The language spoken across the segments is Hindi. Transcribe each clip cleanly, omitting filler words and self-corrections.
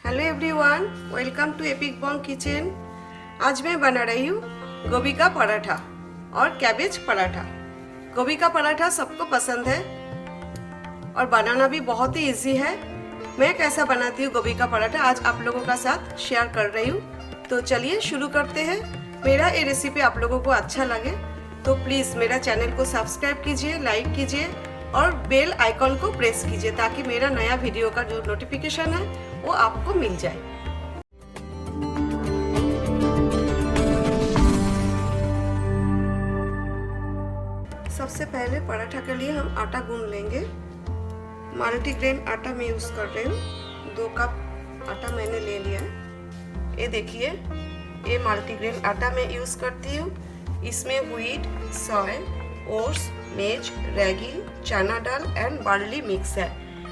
Hello everyone, welcome to Epic Bong Kitchen. आज मैं बना रही हूँ गोभी का पराठा और कैबेज पराठा। गोभी का पराठा सबको पसंद है और बनाना भी बहुत ही इजी है। मैं कैसा बनाती हूँ गोभी का पराठा आज आप लोगों का साथ शेयर कर रही हूँ। तो चलिए शुरू करते हैं। मेरा ये रेसिपी आप लोगों को अच्छा लगे तो प्लीज़ मेरा चैनल को सब्सक्राइब कीजिए, लाइक कीजिए और बेल आइकॉन को प्रेस कीजिए ताकि मेरा नया वीडियो का जो नोटिफिकेशन है वो आपको मिल जाए। सबसे पहले पराठा के लिए हम आटा गूंद लेंगे। मल्टीग्रेन आटा मैं यूज़ कर रही हूँ। 2 कप आटा मैंने ले लिया है। ये देखिए, ये मल्टीग्रेन आटा मैं यूज़ करती हूँ। इसमें व्हीट, सोया, ओट्स, मेज, रैगी, चना दाल एंड बार्ली मिक्स है।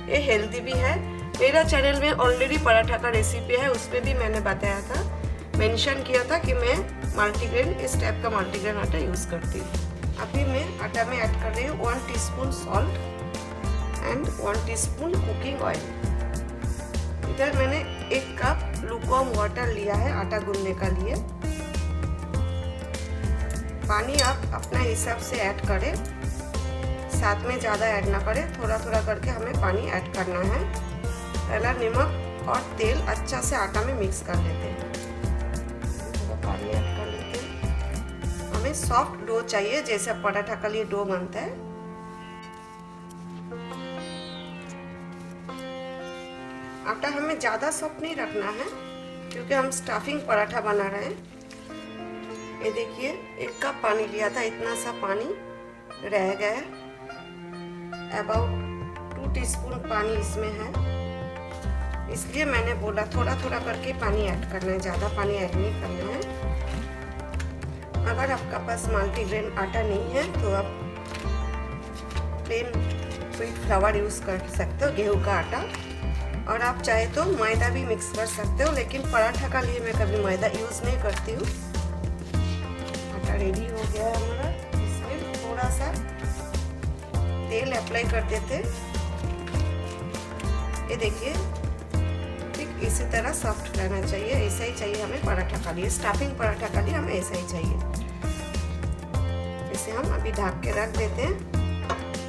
ये हेल्दी भी है। मेरा चैनल में ऑलरेडी पराठा का रेसिपी है, उसमें भी मैंने बताया था, मेंशन किया था कि मैं मल्टीग्रेन इस टाइप का मल्टीग्रेन आटा यूज़ करती हूँ। अभी मैं आटा में ऐड कर रही हूँ 1 teaspoon salt and 1 teaspoon cooking oil. इधर मैंने 1 कप लुकवार्म वाटर लिया है आटा गूंदने का लिए। पानी आप अपना हिसाब से ऐड करें, साथ में ज़्यादा ऐड ना करें, थोड़ा थोड़ा करके हमें पानी ऐड करना है। पहला नमक और तेल अच्छा से आटा में मिक्स कर लेते हैं। थोड़ा पानी ऐड कर लेते हैं। हमें सॉफ्ट डो चाहिए, जैसे पराठा के लिए डो बनता है। आटा हमें ज़्यादा सॉफ्ट नहीं रखना है क्योंकि हम स्टफिंग पराठा बना रहे हैं। ये देखिए, 1 कप पानी लिया था, इतना सा पानी रह गया। अबाउट 2 टीस्पून पानी इसमें है, इसलिए मैंने बोला थोड़ा थोड़ा करके पानी ऐड करना है, ज़्यादा पानी ऐड नहीं करना है। अगर आपका पास मल्टीग्रेन आटा नहीं है तो आप प्लेन व्हीट फ्लावर यूज़ कर सकते हो, गेहूं का आटा। और आप चाहे तो मैदा भी मिक्स कर सकते हो, लेकिन पराठा का लिए मैं कभी मैदा यूज़ नहीं करती हूँ। आटा रेडी हो गया है हमारा। इसमें थोड़ा सा तेल अप्लाई कर देते। ये देखिए, ठीक इसी तरह सॉफ्ट रहना चाहिए। ऐसा ही चाहिए हमें पराठा का लिए, स्टफिंग पराठा का लिए हमें ऐसा ही चाहिए। इसे हम अभी ढक के रख देते हैं,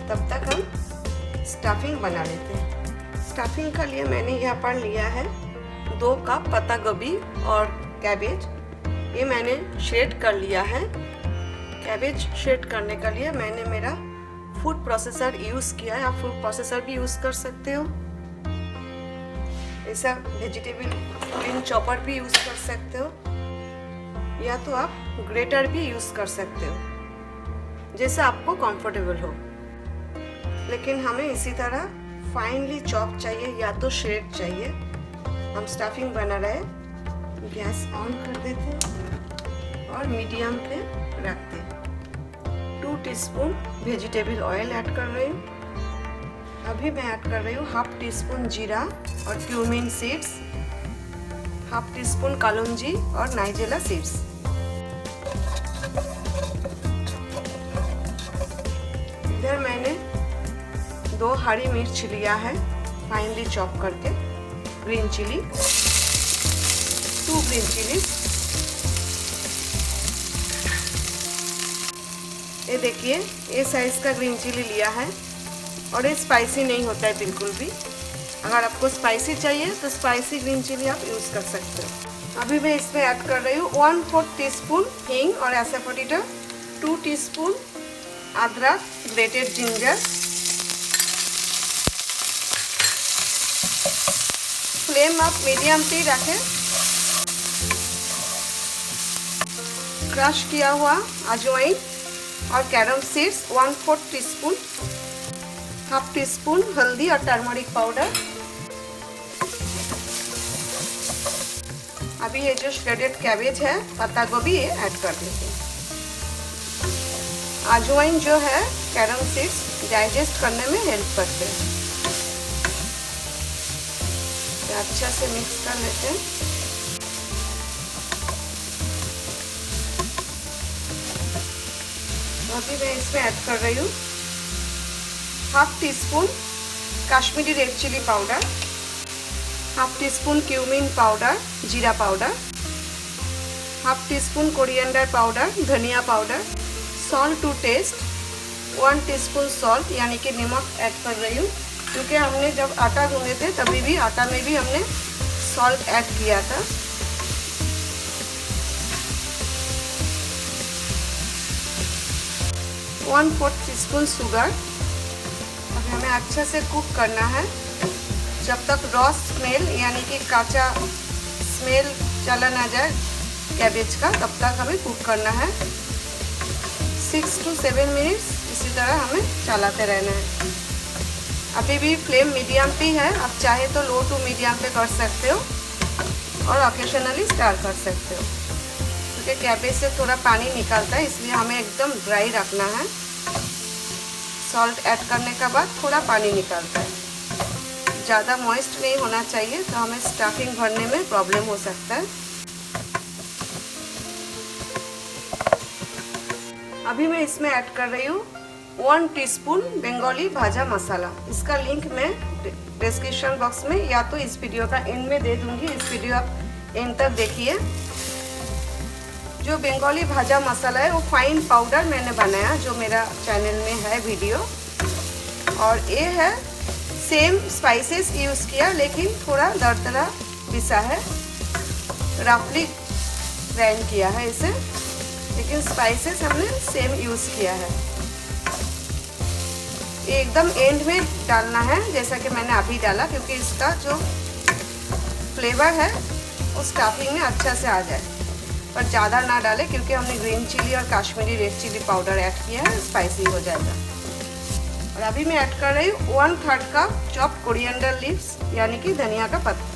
तब तक हम स्टफिंग बना लेते हैं। स्टफिंग का लिए मैंने यहाँ पर लिया है 2 कप पत्ता गोभी और कैबेज। ये मैंने श्रेड कर लिया है। कैबेज श्रेड करने का लिए मैंने मेरा फूड प्रोसेसर यूज़ किया है। आप फूड प्रोसेसर भी यूज़ कर सकते हो, ऐसा वेजिटेबल ग्रीन चॉपर भी यूज़ कर सकते हो, या तो आप ग्रेटर भी यूज़ कर सकते हो, जैसा आपको कंफर्टेबल हो। लेकिन हमें इसी तरह फाइनली चॉप चाहिए या तो श्रेड चाहिए। हम स्टफिंग बना रहे, गैस ऑन कर देते हैं और मीडियम पे रखते हैं। 2 टीस्पून वेजिटेबल ऑयल ऐड कर रही हूँ। अभी मैं ऐड कर रही हूँ 1/2 टीस्पून जीरा और क्यूमिन सीड्स, 1/2 टीस्पून कलौंजी और नाइजेला सीड्स। इधर मैंने 2 हरी मिर्च लिया है फाइनली चॉप करके, ग्रीन चिली, 2 ग्रीन चिली। ये देखिए, ये साइज का ग्रीन चिली लिया है और ये स्पाइसी नहीं होता है बिल्कुल भी। अगर आपको स्पाइसी चाहिए तो स्पाइसी ग्रीन चिली आप यूज़ कर सकते हो। अभी मैं इसमें ऐड कर रही हूँ 1/4 टीस्पून हींग और एसाफोटिडा, 2 टीस्पून अदरक, ग्रेटेड जिंजर। फ्लेम आप मीडियम पे रखें। क्रश किया हुआ अजवाइन और कैरम सीड्स 1/4 टीस्पून, 1/2 टीस्पून हल्दी और टर्मरिक पाउडर। अभी ये जो श्रेडेड कैबेज है, पत्ता गोभी, ये ऐड कर देते हैं। अजवाइन जो है, कैरम सीड्स डाइजेस्ट करने में हेल्प करते हैं। तो अच्छा से मिक्स कर लेते हैं। अभी मैं इसमें ऐड कर रही हूँ 1/2 teaspoon Kashmiri red chilli powder, half teaspoon cumin powder जीरा powder, half teaspoon coriander powder धनिया powder, salt to taste, 1 teaspoon salt यानी कि नमक ऐड कर रही हूँ, क्योंकि हमने जब आटा गूंदे थे तभी भी आटा में भी हमने सॉल्ट ऐड किया था। One 1/4 teaspoon sugar. अब हमें अच्छे से कुक करना है जब तक रॉ स्मेल यानी कि काचा स्मेल चला ना जाए कैबेज का, तब तक हमें कुक करना है। 6 to 7 मिनट्स इसी तरह हमें चलाते रहना है। अभी भी फ्लेम मीडियम पे है, आप चाहे तो लो टू मीडियम पे कर सकते हो और ऑकेशनली स्टार कर सकते हो, क्योंकि कैबेज से थोड़ा पानी निकलता है, इसलिए हमें एकदम ड्राई रखना है। सॉल्ट ऐड करने के बाद थोड़ा पानी निकलता है, ज़्यादा मॉइस्ट नहीं होना चाहिए, तो हमें स्टफिंग भरने में प्रॉब्लम हो सकता है। अभी मैं इसमें ऐड कर रही हूँ 1 टीस्पून बंगाली भाजा मसाला। इसका लिंक मैं डिस्क्रिप्शन बॉक्स में या तो इस वीडियो का एंड में दे दूँगी, इस वीडियो आप एंड तक देखिए। जो बंगाली भाजा मसाला है वो फाइन पाउडर मैंने बनाया, जो मेरा चैनल में है वीडियो, और ये है सेम स्पाइसेस यूज़ किया, लेकिन थोड़ा दरदरा पिसा है, रफली ग्राइंड किया है इसे, लेकिन स्पाइसेस हमने सेम यूज़ किया है। ये एकदम एंड में डालना है, जैसा कि मैंने अभी डाला, क्योंकि इसका जो फ्लेवर है वो स्टफिंग में अच्छा से आ जाए, पर ज़्यादा ना डालें, क्योंकि हमने ग्रीन चिली और Kashmiri red chilli powder add किया है, स्पाइसी हो जाएगा। और अभी मैं ऐड कर रही हूँ 1/3 कप चॉप कोरिएंडर लीव्स यानी कि धनिया का पत्ता।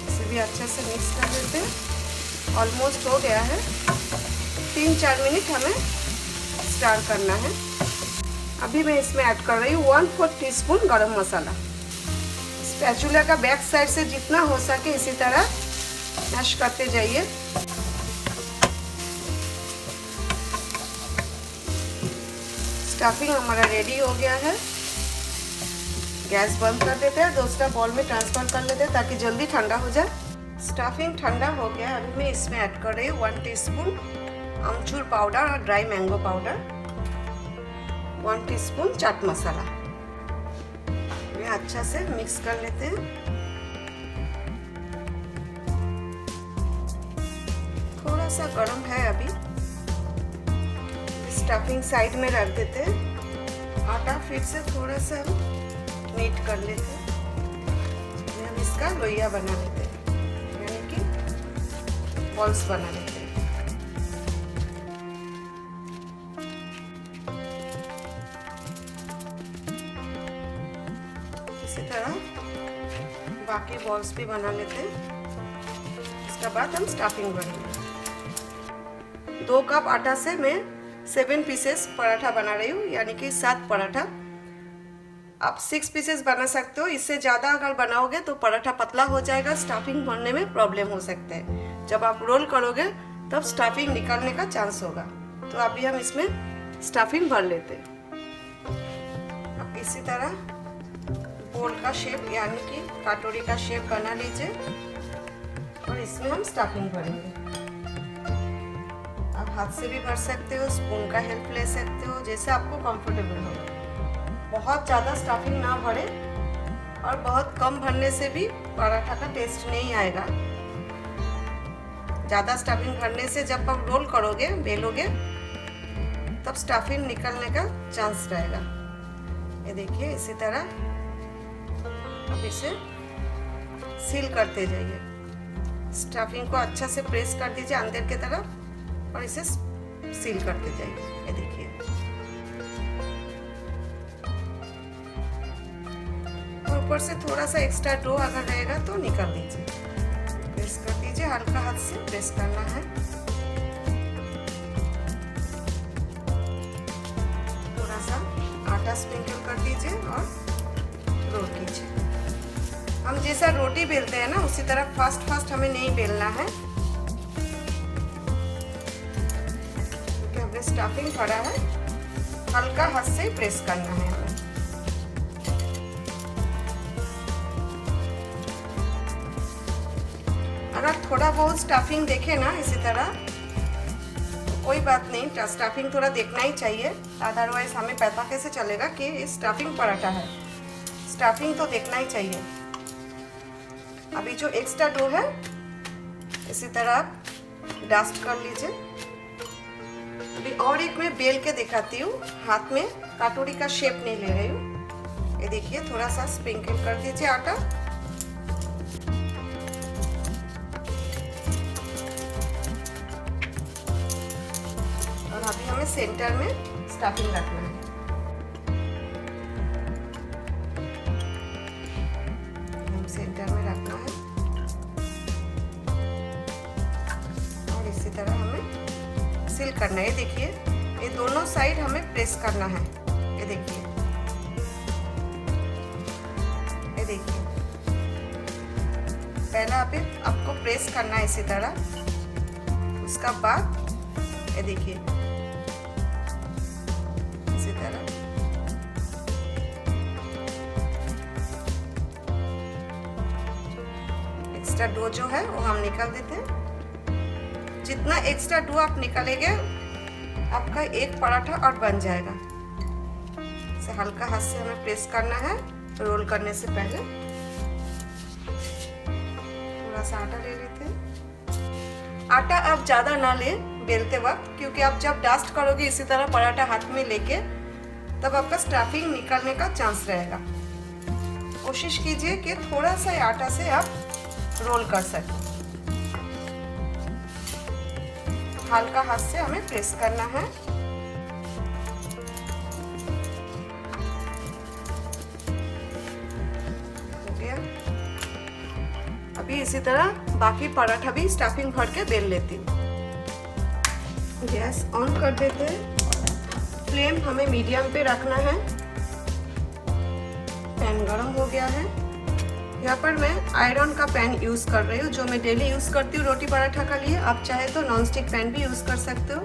इसे भी अच्छे से मिक्स कर देते हैं। ऑलमोस्ट हो गया है, 3-4 मिनट हमें स्टार करना है। अभी मैं इसमें ऐड कर रही हूँ 1/4 टीस्पून गरम मसाला। स्पैचुला का बैक साइड से जितना हो सके इसी तरह मैश करते जाइए। स्टफिंग हमारा रेडी हो गया है। गैस बंद कर देते हैं, दूसरा बॉल में ट्रांसफर कर लेते हैं ताकि जल्दी ठंडा हो जाए। स्टफिंग ठंडा हो गया। अभी मैं इसमें ऐड कर रही हूँ 1 टीस्पून अमचूर पाउडर और dry mango powder, 1 teaspoon chaat masala. ये अच्छा से मिक्स कर लेते हैं। थोड़ा सा गर्म है अभी, स्टफिंग साइड में रख देते हैं। आटा फिर से थोड़ा सा नीट कर लेते हैं। हम इसका लोइया बना लेते हैं, यानी कि बॉल्स बना लेते हैं। इसी तरह बाकी बॉल्स भी बना लेते हैं। इसके बाद हम स्टफिंग बनाएंगे। 2 कप आटा से मैं 7 पीसेस पराठा बना रही हूँ, यानी कि 7 पराठा। आप 6 पीसेस बना सकते हो। इससे ज़्यादा अगर बनाओगे तो पराठा पतला हो जाएगा, स्टफिंग भरने में प्रॉब्लम हो सकता है। जब आप रोल करोगे तब स्टफिंग निकलने का चांस होगा। तो अभी हम इसमें स्टफिंग भर लेते हैं। अब इसी तरह बोल का शेप यानी कि कटोरी का शेप बना लीजिए और इसमें हम स्टफिंग भरेंगे। आप हाथ से भी भर सकते हो, स्पून का हेल्प ले सकते हो, जैसे आपको कंफर्टेबल हो। बहुत ज़्यादा स्टफिंग ना भरे और बहुत कम भरने से भी पराठा का टेस्ट नहीं आएगा। ज़्यादा स्टफिंग भरने से जब आप रोल करोगे, बेलोगे, तब स्टफिंग निकलने का चांस रहेगा। ये देखिए, इसी तरह अब इसे सील करते जाइए। स्टफिंग को अच्छा से प्रेस कर दीजिए अंदर की तरफ और इसे सील करते जाइए। ये देखिए, और ऊपर से थोड़ा सा एक्स्ट्रा डो अगर रहेगा तो निकाल दीजिए। प्रेस कर दीजिए, हल्का हाथ से प्रेस करना है। थोड़ा सा आटा स्प्रिंकल कर दीजिए और रोल कीजिए। हम जैसा रोटी बेलते हैं ना, उसी तरह फास्ट हमें नहीं बेलना है, क्योंकि हमने स्टफिंग भरा है। हल्का हाथ से प्रेस करना है हमें। अगर थोड़ा बहुत स्टफिंग देखे ना इसी तरह कोई बात नहीं, स्टफिंग थोड़ा देखना ही चाहिए, अदरवाइज हमें पता कैसे चलेगा कि ये स्टफिंग पराठा है। स्टफिंग तो देखना ही चाहिए। अभी जो एक्स्ट्रा डो है इसी तरह आप डस्ट कर लीजिए। अभी और एक मैं बेल के दिखाती हूँ, हाथ में कटोरी का शेप नहीं ले रही हूँ। ये देखिए, थोड़ा सा स्प्रिंकल कर दीजिए आटा। और अभी हमें सेंटर में स्टफिंग रखना है। हम सेंटर में रखना है और इसी तरह हमें सील करना है। देखिए, ये दोनों साइड हमें प्रेस करना है। ये देखिए, ये देखिए, पहला आपको प्रेस करना है इसी तरह। उसका बाद ये देखिए इसी तरह। एक्स्ट्रा डो जो है वो हम निकाल देते हैं। जितना एक्स्ट्रा डो आप निकालेंगे आपका एक पराठा और बन जाएगा। इसे हल्का हाथ से हमें प्रेस करना है रोल करने से पहले। थोड़ा सा आटा ले लेते हैं। आटा आप ज्यादा ना ले बेलते वक्त, क्योंकि आप जब डस्ट करोगे इसी तरह पराठा हाथ में लेके, तब आपका स्टफिंग निकलने का चांस रहेगा। कोशिश कीजिए कि थोड़ा सा आटा से आप रोल कर सकें। हल्का हाथ से हमें प्रेस करना है। हो गया। अभी इसी तरह बाकी पराठा भी स्टफिंग भर के बेल लेती हूँ। गैस ऑन कर देते हैं। फ्लेम हमें मीडियम पे रखना है। पैन गरम हो गया है। यहाँ पर मैं आयरन का पैन यूज़ कर रही हूँ, जो मैं डेली यूज़ करती हूँ रोटी पराठा का लिए। आप चाहे तो नॉन स्टिक पैन भी यूज़ कर सकते हो।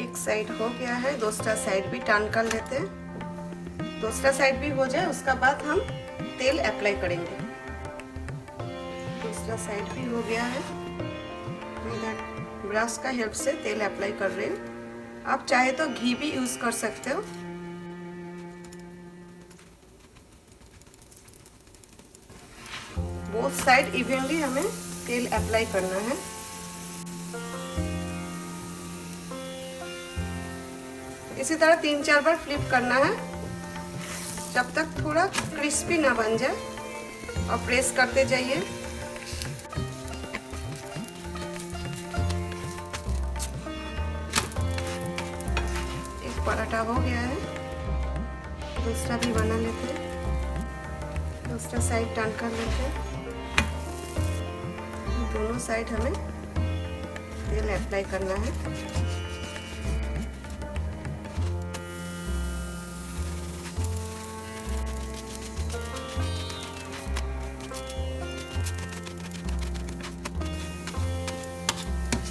एक साइड हो गया है, दूसरा साइड भी टर्न कर लेते हैं। दूसरा साइड भी हो जाए उसका बाद हम तेल अप्लाई करेंगे। दूसरा साइड भी हो गया है। इधर ब्रश का हेल्प से तेल अप्लाई कर रही हूँ। आप चाहे तो घी भी यूज़ कर सकते हो। बोथ साइड इवनली हमें तेल अप्लाई करना है। इसी तरह 3-4 बार फ्लिप करना है जब तक थोड़ा क्रिस्पी ना बन जाए, और प्रेस करते जाइए। एक पराठा हो गया है, दूसरा भी बना लेते हैं। दूसरा साइड टर्न कर लेते हैं। दोनों साइड हमें तेल अप्लाई करना है।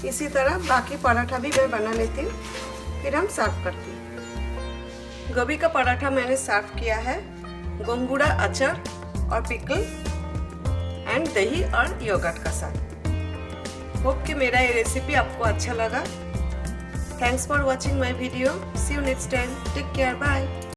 इसी तरह बाकी पराठा भी मैं बना लेती हूँ, फिर हम सर्व करते हैं। गोभी का पराठा मैंने सर्व किया है गोंगुड़ा अचार और पिकल एंड दही और योगर्ट का साथ। होप कि मेरा ये रेसिपी आपको अच्छा लगा। Thanks for watching my video. See you next time. Take care. Bye.